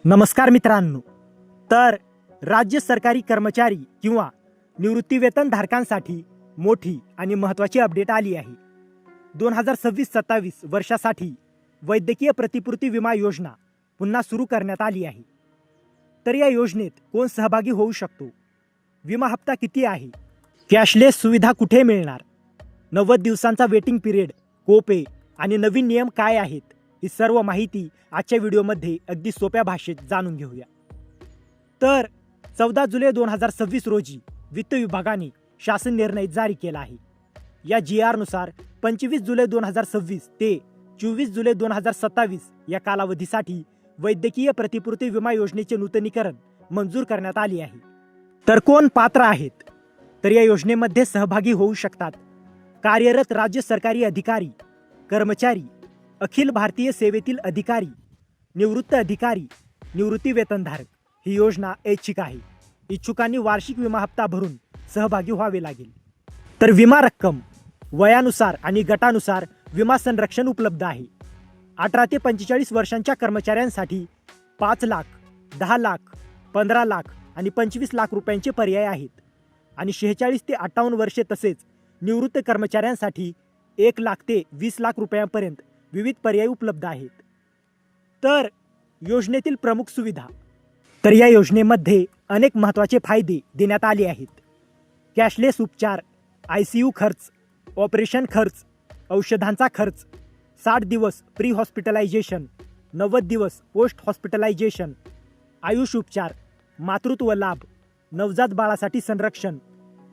नमस्कार मित्रांनो. तर राज्य सरकारी कर्मचारी किंवा निवृत्तीवेतनधारकांसाठी मोठी आणि महत्त्वाची अपडेट आली आहे. 2026-27 वर्षासाठी वैद्यकीय प्रतिपूर्ती विमा योजना पुन्हा सुरू करण्यात आली आहे. तर या योजनेत कोण सहभागी होऊ शकतो? विमा हप्ता किती आहे? कॅशलेस सुविधा कुठे मिळणार? 90 दिवसांचा वेटिंग पिरियड, कोपे आणि नवीन नियम काय आहेत? ही सर्व माहिती आजच्या व्हिडिओमध्ये अगदी सोप्या भाषेत जाणून घेऊया. तर 14 जुलै 2026 रोजी वित्त विभागाने शासन निर्णय जारी केला आहे. या GR नुसार 25 जुलै 2026 ते 24 जुलै 2027 या कालावधीसाठी वैद्यकीय प्रतिपूर्ती विमा योजनेचे नूतनीकरण मंजूर करण्यात आले आहे. तर कोण पात्र आहेत? तर या योजनेमध्ये सहभागी होऊ शकतात कार्यरत राज्य सरकारी अधिकारी, कर्मचारी, अखिल भारतीय सेवेतील अधिकारी, निवृत्त अधिकारी, निवृत्ती वेतनधारक. ही योजना ऐच्छिक आहे. इच्छुकांनी वार्षिक विमा हप्ता भरून सहभागी व्हावे लागेल. तर विमा रक्कम वयानुसार आणि गटानुसार विमा संरक्षण उपलब्ध आहे. 18 ते 45 वर्षांच्या कर्मचाऱ्यांसाठी 5 लाख, 10 लाख, 15 लाख आणि 25 लाख रुपयांचे पर्याय आहेत. आणि 46 ते 58 वर्षे तसेच निवृत्त कर्मचाऱ्यांसाठी 1 लाख ते 20 लाख रुपयांपर्यंत विविध पर्याय उपलब्ध आहेत. तर योजनेतील प्रमुख सुविधा. तर या योजनेमध्ये अनेक महत्त्वाचे फायदे देण्यात आले आहेत. कॅशलेस उपचार, ICU खर्च, ऑपरेशन खर्च, औषधांचा खर्च, 60 दिवस प्री हॉस्पिटलायझेशन, 90 दिवस पोस्ट हॉस्पिटलायझेशन, आयुष उपचार, मातृत्व लाभ, नवजात बाळासाठी संरक्षण,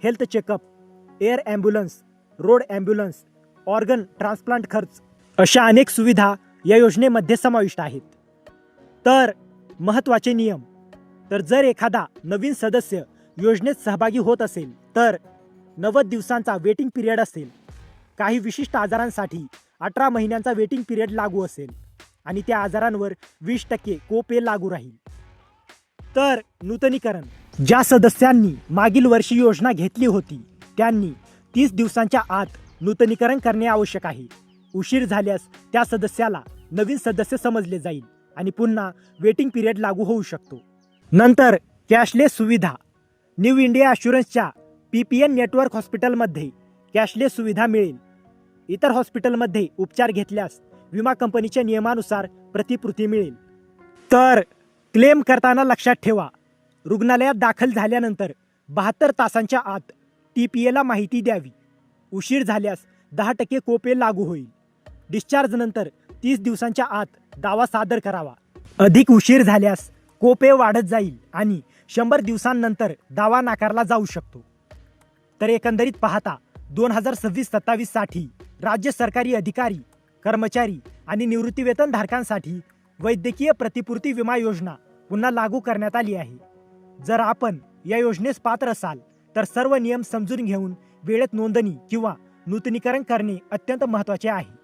health checkup, air ambulance, road ambulance, organ transplant खर्च, अशा अनेक सुविधा या योजनेमध्ये समाविष्ट आहेत. तर महत्त्वाचे नियम. तर जर एखादा नवीन सदस्य योजनेत सहभागी होत असेल तर 90 दिवसांचा वेटिंग पिरियड असेल. काही विशिष्ट आजारांसाठी 18 महिन्यांचा वेटिंग पिरियड लागू असेल आणि त्या आजारांवर 20% कोपे लागू राहील. तर नूतनीकरण. ज्या सदस्यांनी मागील वर्षी योजना घेतली होती त्यांनी 30 दिवसांच्या आत नूतनीकरण करणे आवश्यक आहे. उशीर झाल्यास त्या सदस्याला नवीन सदस्य समजले जाईल आणि पुन्हा वेटिंग पिरियड लागू होऊ शकतो. नंतर कॅशलेस सुविधा. न्यू इंडिया ॲश्युरन्सच्या PPN नेटवर्क हॉस्पिटलमध्ये कॅशलेस सुविधा मिळेल. इतर हॉस्पिटलमध्ये उपचार घेतल्यास विमा कंपनीच्या नियमानुसार प्रतिपूर्ती मिळेल. तर क्लेम करताना लक्षात ठेवा, रुग्णालयात दाखल झाल्यानंतर 72 तासांच्या आत TPAला माहिती द्यावी. उशीर झाल्यास 10% कोपे लागू होईल. डिस्चार्ज नंतर 30 दिवसांच्या आत दावा सादर करावा. अधिक उशीर झाल्यास कोपे वाढत जाईल आणि 100 दिवसांनंतर दावा नाकारला जाऊ शकतो. तर एकंदरीत पाहता 2026-27 साठी राज्य सरकारी अधिकारी, कर्मचारी आणि निवृत्तीवेतनधारकांसाठी वैद्यकीय प्रतिपूर्ती विमा योजना पुन्हा लागू करण्यात आली आहे. जर आपण या योजनेस पात्र असाल तर सर्व नियम समजून घेऊन वेळेत नोंदणी किंवा नूतनीकरण करणे अत्यंत महत्त्वाचे आहे.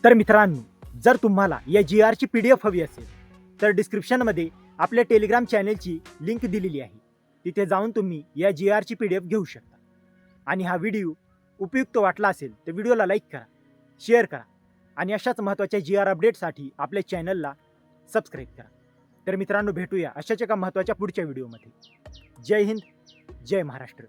तर मित्रांनो, जर तुम्हाला या GRची PDF हवी असेल तर डिस्क्रिप्शनमध्ये आपल्या टेलिग्राम चॅनेलची लिंक दिलेली आहे. तिथे जाऊन तुम्ही या GRची PDF घेऊ शकता. आणि हा व्हिडिओ उपयुक्त वाटला असेल तर व्हिडिओला लाईक करा, शेअर करा आणि अशाच महत्त्वाच्या GR अपडेटसाठी आपल्या चॅनलला सबस्क्राईब करा. तर मित्रांनो, भेटूया अशाच एका महत्त्वाच्या पुढच्या व्हिडिओमध्ये. जय हिंद, जय महाराष्ट्र.